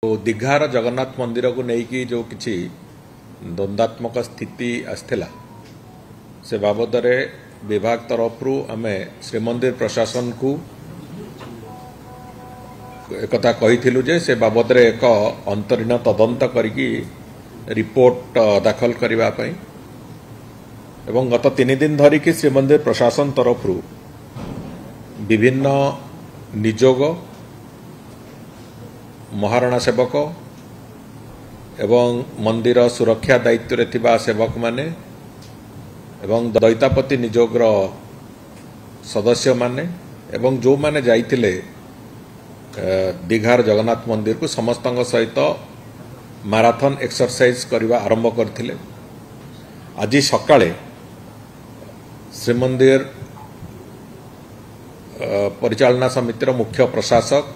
तो दीघार जगन्नाथ मंदिर को लेकिन जो किसी द्वंद्वात्मक स्थिति आसला से बाबद विभाग तरफ आम श्रीमंदिर प्रशासन को एक कही जे से बाबद एक अंतरीण तदंत करी रिपोर्ट दाखल करने एवं गत 3 दिन धरिकी श्रीमंदिर प्रशासन तरफ विभिन्न निजोग महारणा सेवक एवं मंदिर सुरक्षा दायित्व रे थिबा सेवक माने एवं दैतापति निजोगर सदस्य माने एवं जो माने जाइथिले दीघार जगन्नाथ मंदिर को समस्त सहित मैराथन एक्सरसाइज करवा आरंभ करथिले। आज सकाळे श्रीमंदिर परिचालना समितिर मुख्य प्रशासक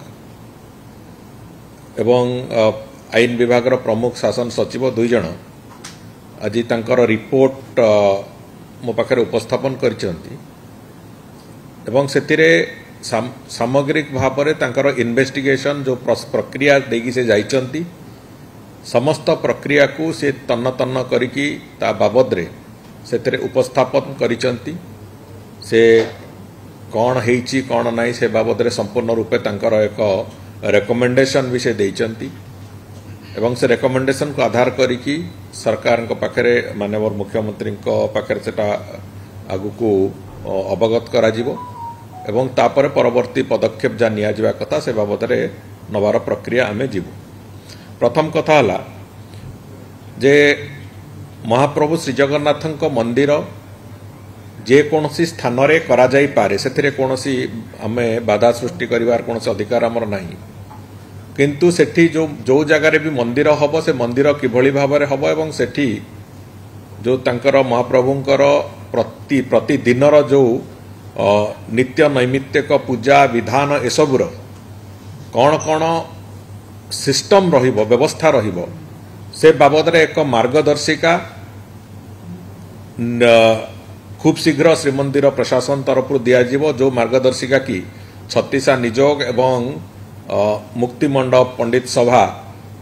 एवं आईन विभाग प्रमुख शासन सचिव 2 जन आज तांकर रिपोर्ट मो पाखे उपस्थापन करिसेंती एवं सेतिरे सामग्रिक भाव में तांकर इन्वेस्टिगेशन जो प्रक्रिया देगी से जाइचंती समस्त प्रक्रिया को से तन्न तन्न करिकी ता बाबद रे सेतिरे उपस्थापन करिसेंती से कौन हेची कौन नहीं से बाबद रे संपूर्ण रूपे तांकर एक रेकमेंडेशन भी से देइचंती एवं से रेकमेंडेशन को आधार करिकी सरकार को पाखरे माननीय मुख्यमंत्री को पाखरे सेटा आगु को अवगत करा जिवो एवं तापर परवर्ती पदक्षेप जा निया जिवा कथा से बाबद रे नवार प्रक्रिया आमे जीवु। प्रथम कथा हला जे महाप्रभु श्री जगन्नाथ मंदिर जे कोनसी स्थान रे करा जाई पारे सेथिरे कोनसी आमे बाधा सृष्टि करिवार कोनसी अधिकार हमर नाही किंतु सेठी जो जगार भी मंदिर हम से मंदिर किभली भाव में हम एवं सेठी जो तांकर महाप्रभुंकर प्रतिदिनर जो नित्य नैमित्तिक पूजा विधान एसबुर कौन कौन सिस्टम रहिबो व्यवस्था रहिबो से बाबद रे एक मार्गदर्शिका खूब शीघ्र श्रीमंदिर प्रशासन तरफ दियाजिवो जो मार्गदर्शिका की 36 निजोग एवं मुक्ति मंडप पंडित सभा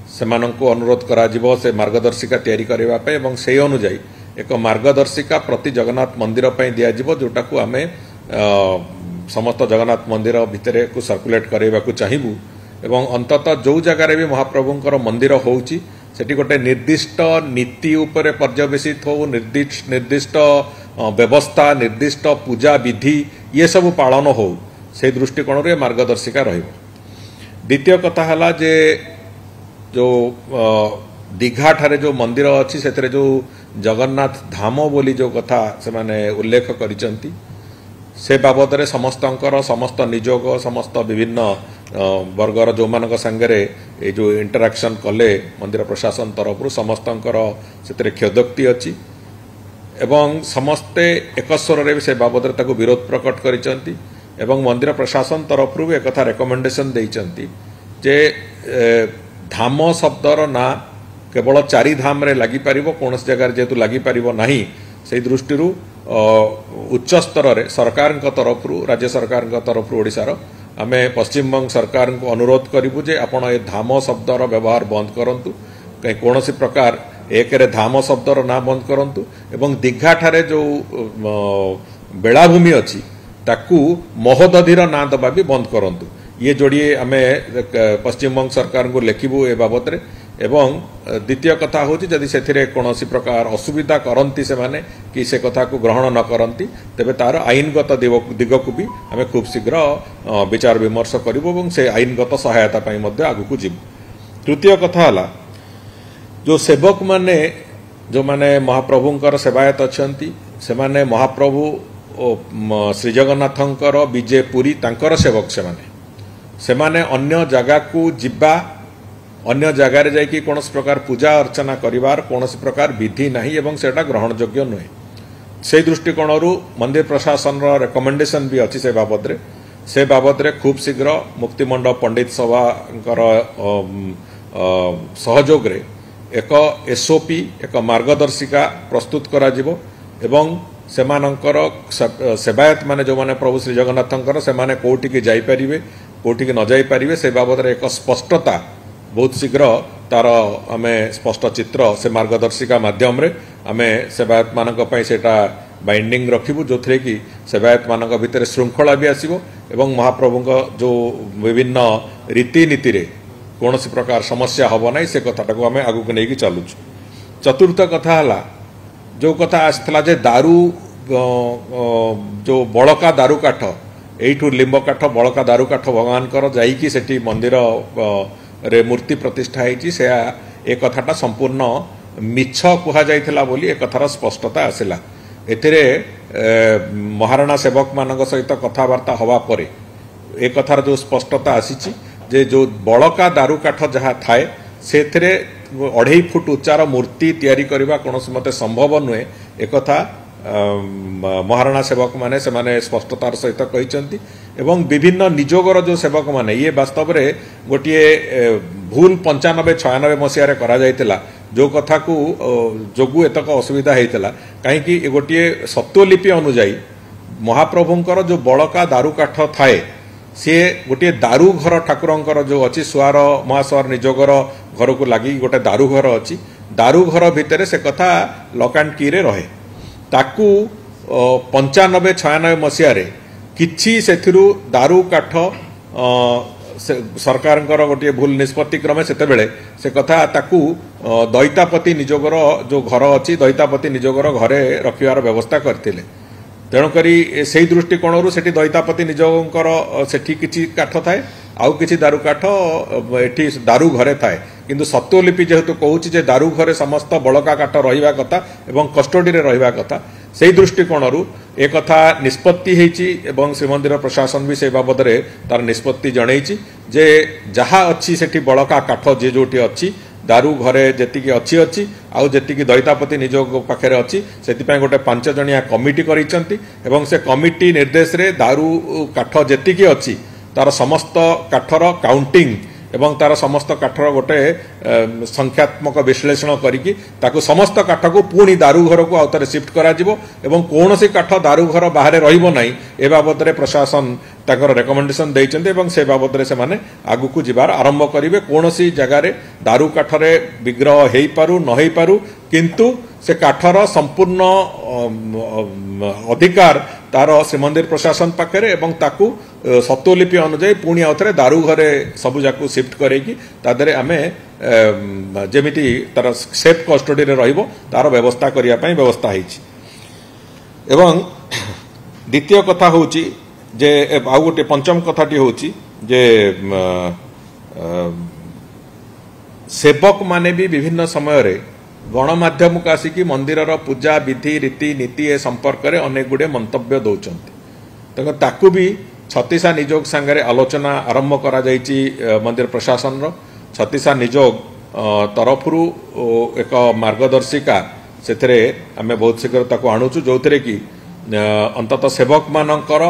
से अनुरोध करा जिवो से मार्गदर्शिका तैयारी करबा पे एवं से अनुसार एक मार्गदर्शिका प्रति जगन्नाथ मंदिर पे दिया जिवो जोटा को आमे समस्त जगन्नाथ मंदिर भितरे को सर्कुलेट करबा को चाहिबू एवं अंततः जो जगार भी महाप्रभुंकर मंदिर होउची सेठी गोटे निर्दिष्ट नीति उपरे पर्यवेसित हो निर्दिष्ट व्यवस्था निर्दिष्ट पूजा विधि ये सब पालन हो से दृष्टिकोण रे मार्गदर्शिका रहिबो। द्वितीय कथा हला जे जो दीघा ठारे जो मंदिर अच्छी से जो जगन्नाथ धाम बोली जो कथा से माने उल्लेख करिसेंती से बाबद रे समस्त निजोग समस्त विभिन्न वर्गर जो मानक संगरे ए जो इंटरैक्शन कले मंदिर प्रशासन तरफ समस्तंकर सेतरे ख्योदक्ति अछि एवं समस्ते एक स्वर रे से बाबद रे ताको विरोध प्रकट करिसेंती एवं मंदिर प्रशासन तरफ भी एक कथा रेकमेंडेशन देइचंती जे धाम शब्दर ना केवल 4 धाम रे लागि परिबो कौन जगह जेतु लागि परिबो नाही से दृष्टि उच्च स्तर रे सरकार तरफ राज्य सरकार तरफ ओडिशार आमे पश्चिम बंग सरकार को अनुरोध करिबु जे आपण ए धाम शब्दर व्यवहार बंद करंतु कहीं कौन प्रकार एक रे धाम शब्दर ना बंद करंतु एवं दीघा ठारे जो बेलाभूमि अछि ताकू महोदधिर ना दबा भी बंद करंतु ये जोड़िए आमे पश्चिम बंग सरकार को लिखिबू ए बाबद रे एवं द्वितीय कथा होची जदि सेथिरे कोनोसी प्रकार असुविधा करंती से माने कि से कथा को ग्रहण न करंती तेबे तार आईनगत दिग को भी आमे खूब शीघ्र विचार विमर्श करिबो एवं से आईनगत सहायता पई मध्ये आगु को जीव। तृतीय कथा हला जो सेवक माने जो माने महाप्रभुंकर सेवायत अछंती से माने महाप्रभु श्री जगन्नाथंकर विजय पुरी तांकर सेवक से माने अन्य जगह को जिबा अन्य जगार जाइकी कौन प्रकार पूजा अर्चना करिवार कौन प्रकार विधि नहीं एवं सेटा ग्रहण योग्य नुहे से दृष्टिकोण मंदिर प्रशासन रेकमेंडेशन भी अच्छी से बाबद रे खूब शीघ्र मुक्ति मंडप पंडित सभा सहयोग रे एक एसओपी एक मार्गदर्शिका प्रस्तुत करा जिवो एवं सेमानंकर सेवायत माने जो माने प्रभु श्री जगन्नाथंकर से माने कोठी के जाई परिबे कोठी के न जाई परिबे से बाबद रे एक स्पष्टता बहुत शीघ्र तार आम स्पष्ट चित्र से मार्गदर्शिका माध्यम आम सेवायत मानक सेटा बाइंडिंग रखिबु जो थे कि सेवायत मानक भितर श्रृंखला भी आसीबो एवं महाप्रभु जो विभिन्न रीतिनीति रे कौन प्रकार समस्या हम ना से कथाटा को आम आगू को लेकिन चलुँ। चतुर्थ कथा है जो कथा आसला जे दारू जो बड़का दारू काठ यू लिंब काठ बड़का दारू काठ भगवान जाइकी सेठी मंदिर रे मूर्ति प्रतिष्ठा होती से ए कथाटा संपूर्ण मिछ कुहा जाइथिला बोली ए कथार स्पष्टता आसिला। एथिरे महाराणा सेवक मानक सहित कथबार्ता हवा परे ए कथार जो स्पष्टता आसीची जे जो बड़का दारू काठ जहाँ थाए से 2.5 फुट उच्चार मूर्ति तैयारी करबा कोनोसी मते संभव नुहे एक कथा महाराणा सेवक माने से माने स्पष्टतार सहित कहिसंती एवं विभिन्न निजोगर जो सेवक माने ये वास्तव रे गोटिए भूल 95-96 मसीह करा जाइतिला जो कथा को जोगु एतक असुविधा होता कहीं गोटे सत्वलिपि अनुजाई महाप्रभुंकर जो बड़का दारू काठ थाए सी गोटे दारू घर ठाकुरंकर जो अच्छी सुआर महासुआर निजोगर घर को लगी गोटे दारू घर अच्छी दारू घर भितर से कथा लक एंड की रे रहे ताकू 95-96 मसीह किछि सेथिरु दारू काठ सरकार गोटे भूल निष्पत्ति क्रमे से कथा ताकू दैतापति निजोगर जो घर अच्छी दैतापति निजोगर घरे रखिवार व्यवस्था करथिले तेणुकरी से दृष्टिकोण से दैतापति निजोगर सेठी किछि काठ थाए आउ किछि दारू काठ एठी दारू घरे थाए किंतु सत्वलिपि जेहेतु कहूँ जे दारू घरे समस्त बड़का काठ रहिबा कथा एवं कस्टडी रे रहिबा कथा से दृष्टिकोण एक कथा निष्पत्ति होती एवं श्रीमंदिर प्रशासन भी से बाबद तार निष्पत्ति जनईची जे जहाँ अच्छी सेठी बड़का काठ जे जोटी अच्छी दारू घरे जेतिकी अच्छी अच्छी आउ जेतिकी दैतापति निजोग पाखे अच्छी से गोटे 5 जणिया कमिटी करिसेंती एवं से कमिटी निर्देश रे दारू काठ जेतिकी अच्छी तार समस्त काठर काउंटिंग एवं तार समस्त काठर गोटे संख्यात्मक विश्लेषण करिकी ताकू समस्त काठ को पुणी दारू घर को आउथरे शिफ्ट करा जिवो एवं कोनोसी काठ दारू घर बाहर रहिबो नाही ए बाबद रे प्रशासन ताकर रेकमेंडेशन दैचंते एवं से बाबद रे से माने आगु को जिबार आरंभ करिवे कोनोसी जगह रे दारू काठरे विग्रह हेई पारु न हेई पारु किंतु से काठर संपूर्ण अधिकार तार श्रीमंदिर प्रशासन पाखे एवं ताकू सत्वलिपि अनुजाई पुणी आउथरे दारू घरे सबु जाकू शिफ्ट करेकी तादरे आमे जेमिति तार सेफ कस्टडी रे रहिबो तार व्यवस्था करिया पई व्यवस्था होईछि। एवं द्वितीय कथा होची जे आउ गोटे पंचम कथाटी होची जे सेवक माने भी विभिन्न समय रे गणमाध्यम को आसिकी मंदिर पूजा विधि रीति नीति ए संपर्क में अनेक गुड़े मंतव्य दौरान तेणु ताकू भी छत्तीसा निजोग सांगे आलोचना आरंभ करा जाइछि मंदिर प्रशासन छत्तीसा निजोग तरफरु एक मार्गदर्शिका से आम बहुत शीघ्र ताकू आणुचु जो थे कि अंततः सेवक मानकर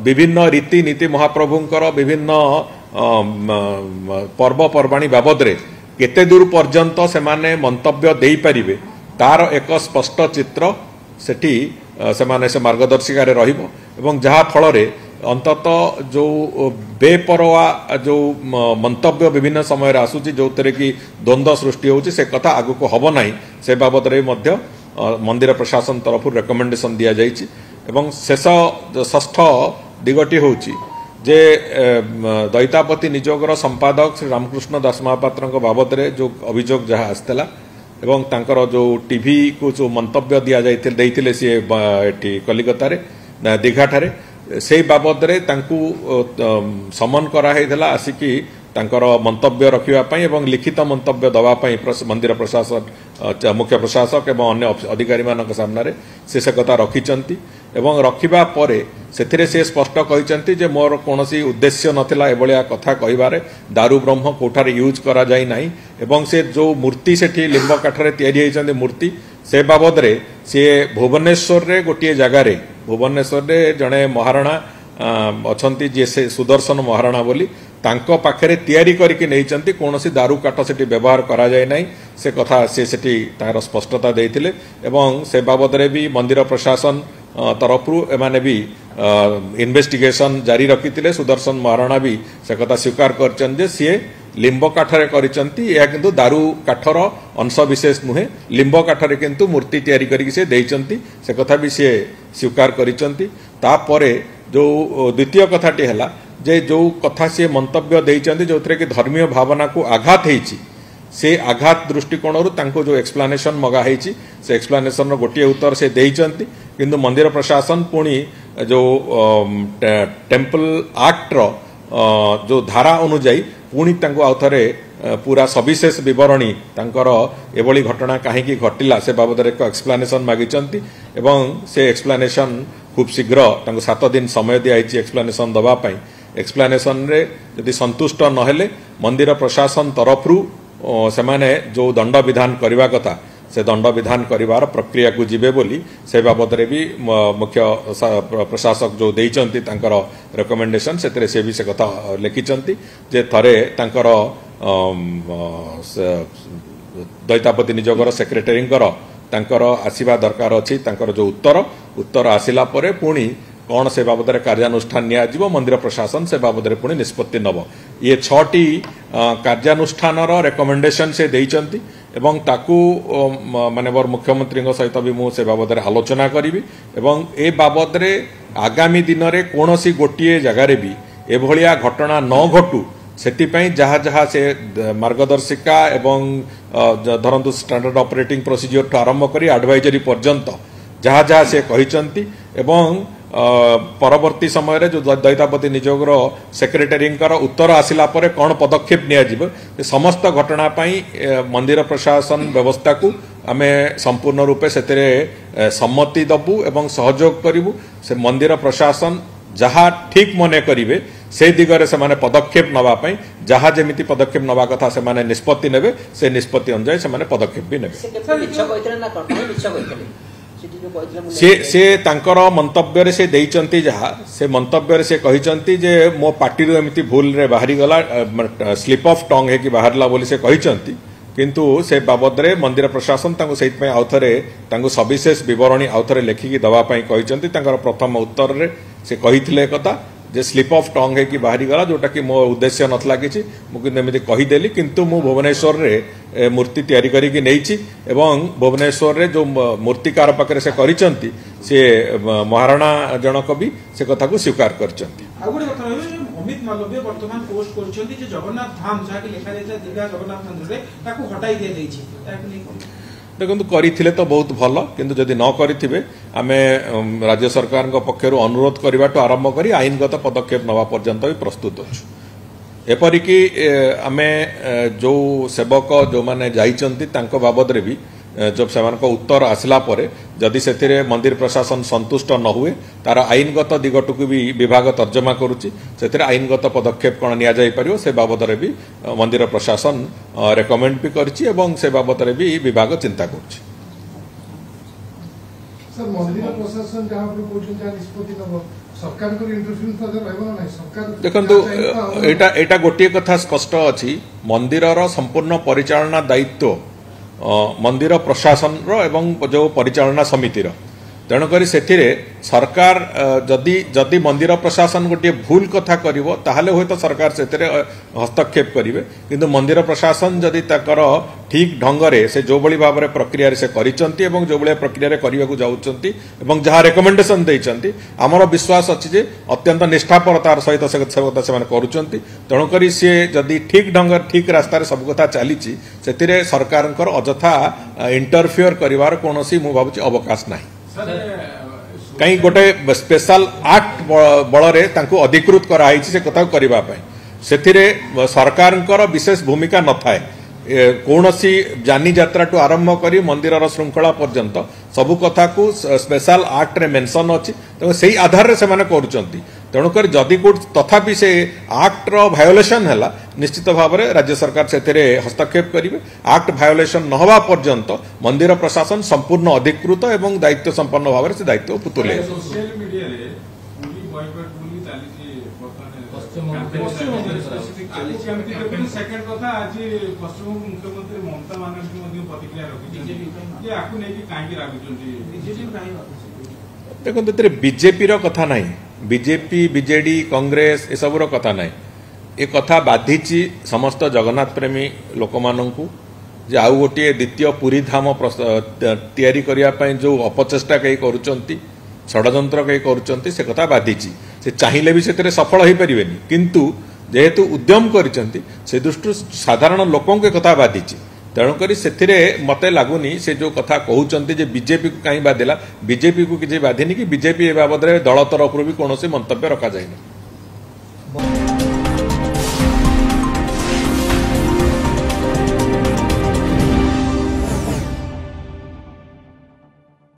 विभिन्न रीति नीति महाप्रभुंकर विभिन्न पर्वपर्वाणी बाबद रे केते दूर पर्यंत से माने मंतव्य दे पारिबे तार एक स्पष्ट चित्र सेठी से माने से मार्गदर्शिका रे रहिबो एवं जहा फल रे अंततः जो बेपरवा जो मंतव्य विभिन्न समय रे आसुची जो तरे कि द्वंद्व सृष्टि होची से कथा आगु को हबो नाही से बाबद रे मध्य मंदिर प्रशासन तरफ रेकमेंडेशन दिया जाइछि। एवं शेष षष्ठ दिगटी होची जे दैतापति निजोगर संपादक श्री रामकृष्ण दास महापात्र बाबद रे जो अभियोग जहाँ आसला एवं तांकर जो टीवी को जो मंतव्य दि जाइए सी एटी कलिकता रे दीघा ठारे से बाबद रे तांकू समन कराइला आसिकी तांकर मंतव्य रखापी एवं लिखित मंतव्य दवापाई मंदिर प्रशासन मुख्य प्रशासक एवं अन्य अधिकारी मान सामने से कथा रखिंट एवं रखिबा परे सेथिरे से स्पष्ट कहिसंती जे मोर कोनोसी उद्देश्य नथिला एभलिया कथा कहिबारे दारू ब्रह्म कोठारे यूज करा जाई नाही एवं से जो मूर्ति सेठी लिंब काठरे तयारी होइचंदी मूर्ति से बाबद रे से भुवनेश्वर रे गोटिए जगह रे भुवनेश्वर रे जणे महाराणा अछंती जे से सुदर्शन महाराणा बोली तांको पाखरे तयारी करके नहींचंती कोनोसी दारू काठ सेठी व्यवहार करा जाय नाही से कथा से सेठी तार स्पष्टता देथिले एवं से बाबद रे भी मंदिर प्रशासन तरफरु एमाने भी इन्वेस्टिगेशन जारी रखी सुदर्शन महाराणा भी से कथा स्वीकार कर लिंब काठरे करिसंती या किंतु दारू काठर अंश विशेष नुहे लिंब काठरे किंतु मूर्ति तैयारी करिक से देइचंती से कथा भी से स्वीकार करिसंती तापरे जो द्वितीय कथाटी हला जे जो कथा से मंतव्य देइचंती जोथरे कि धर्मीय भावना को आघात हेछि से आघात दृष्टिकोण जो एक्सप्लानेशन मगा हेछि से एक्सप्लानेशन रो गोटिए उत्तर से देइचंती किंतु मंदिर प्रशासन पुणी जो टेम्पल एक्ट रो जो धारा अनुଯାୟୀ पुणी तांको आउथरे पूरा सविशेष विवरणी तांकर एभली घटना काहेकि घटिला से बाबद एक एक्सप्लानेशन मागिचंती एवं से एक्सप्लानेशन खूब शीघ्र तांको 7 दिन समय दिया एक्सप्लानेशन दबा पई एक्सप्लानेशन रे यदि संतुष्ट नहेले मंदिर प्रशासन तरफरु से माने जो दंड विधान करबा कथा से दंड विधान करिवार प्रक्रिया को जिबे बोली से बाबद रे भी मुख्य प्रशासक जो देइचंती तांकर रिकमेंडेशन सेतरे से भी से कथा लिखिचंती जे थरे तांकर दैतापति निजोगर सेक्रेटरींकर तांकर आसीबा दरकार अछि तांकर जो उत्तर आसिला परे पुणी कौन से बाबद कार्यानुष्ठान नियाजिबो मंदिर प्रशासन से बाबद पुणी निष्पत्ति नब ये 6टी कार्यानुष्ठान रेकमेंडेशन से देइचंती एवं ताकू माननीय मुख्यमंत्री सहित भी मुझे बाबद आलोचना करी एवं ए बाबद आगामी दिन में कौन सी गोटे जगार भी एभलिया घटना न घटू से जहाँ जहाँ से मार्गदर्शिका एवं धरतु स्टैंडर्ड ऑपरेटिंग प्रोसीजर ठू आरंभ कर एडवाइजरी पर्यंत जहाँ जहाँ से कहिचंती एवं परवर्ती समय रे जो दैतापति निजोगर सेक्रेटरींकर उत्तर आसिला परे कौन पदक्षेप नियाजिबो समस्त घटना पाई मंदिर प्रशासन व्यवस्था को आमे संपूर्ण रूपे सेतरे सम्मति दबु एवं सहयोग करिवु से मंदिर प्रशासन जहाँ ठीक मने करिवे से दिगरे से माने पदक्षेप नवा पाई जहाँ जेमिति पदक्षेप नवा कथा से माने निष्पत्ति नेबे से निष्पत्ति अनुसार से माने पदक्षेप भी नेबे से तांकर मंतव्य से देइचंती जहा से मंतव्य से कहिचंती जे मो पार्टी रो एमिति भूल रे बाहरी गला स्लिप ऑफ टंग है कि बाहरला बोली से कहिचंती किंतु से बाबद रे मंदिर प्रशासन तांको सहित में आउथरे तांको सविशेष विवरणी आउथरे लेखिकी दवा पई कहिचंती तांकर प्रथम उत्तर रे से कहिथिले कथा जे स्लिप ऑफ टंग है कि बाहरी गला जोटा कि मो उद्देश्य नथला किछि मु एमिति कहिदेली किंतु मु भुवनेश्वर रे मूर्ति तैयारी करिकी नेइछि एवं भुवनेश्वर रे जो मूर्तिकार पाखरे से करिचंती से महाराणा जनक भी से कथा को स्वीकार करचंती आगुडे कथा रहबे अमित मालवीय वर्तमान पोस्ट करचंती जे जगन्नाथ धाम जाके लिखा जाय दीघा जगन्नाथ मंदिर रे ताको हटाई दे दैछि ताको नै देखो करिथिले तो बहुत भल किंतु जदि न करिथिबे आमे राज्य सरकार पक्षर अनुरोध करवाटू आरंभ करी आईनगत पदक्षेप नवा पर्यंत भी प्रस्तुत अच्छु एपरिकी आमे जो सेवक जो माने जाइचंती तांको बाबद रे भी जब से उत्तर आसला परे जदि से मंदिर प्रशासन संतुष्ट न हुए तार आईनगत दिगटू भी विभाग तर्जमा करुच्ची से आईनगत पदक्षेप कौन नि जापर से बाबद भी मंदिर प्रशासन रेकमेंड भी करछि एवं से बाबद भी विभाग चिंता करुच्ची देखो एटा गोटे कथा स्पष्ट अच्छी मंदिर संपूर्ण परिचालना दायित्व मंदिर प्रशासन एवं जो परिचालना समितिर तेणुक सरकार जदि मंदिर प्रशासन गोटे भूल कथा करिवो ताहले होय तो सरकार से हस्तक्षेप करिवे किंतु मंदिर प्रशासन जदि ताकर ठीक ढंगरे से जो बड़ी भाव में प्रक्रिया से करिचंती एवं जो बड़ी प्रक्रिया करने को जाउचंती एवं जहाँ रेकमेंडेशन देइचंती आमर विश्वास अच्छी जे अत्यंत निष्ठापरतार सहित से करुचंती तेणुक सी जदि ठीक ढंग ठीक रास्तार सब कथा चली से सरकार अजथा इंटरफियर करिवार कोनोसी मु भाबुची अवकाश नाही कहीं गोटे स्पेशल एक्ट बल अधिकृत कराई से कथा करने से सरकार विशेष भूमिका न थाए कौन सी जानी यात्रा टू आरंभ करी मंदिर श्रृंखला पर्यंत सबु कथा को स्पेशल एक्ट रे मेंशन अच्छी तो से आधार रे से माने करूचंती तेणुक जदि तथापि से एक्ट रो भायोलेशन है निश्चित भाव में राज्य सरकार से हस्तक्षेप करेंगे एक्ट भायोलेशन न हवा पर्यंत मंदिर प्रशासन संपूर्ण अधिकृत एवं दायित्व संपन्न भाव से दायित्व तुले देखो बीजेपी कथा ना बीजेपी बीजेडी कांग्रेस ए सबुर कथा ना ए कथा बाधिची समस्त जगन्नाथ प्रेमी लोक मानू जे आउ गोटे द्वितीय पुरी धाम तैयारी करने जो अपचेष्टा कई करुँच षड्यंत्र कई करुँच से कथा बाधिची से चाहिए भी से सफल हो पारे किंतु जेहेतु उद्यम करिसेंती से दृष्टि साधारण लोकों के कथा बाधिची तेणुक से मत लगुनि से जो कथा कहते बीजेपी को कहीं बाधिला बीजेपी को किसी बाधिनी कि बीजेपी ए बाबद दल तरफ भी कौन मंतव्य रखा जाए।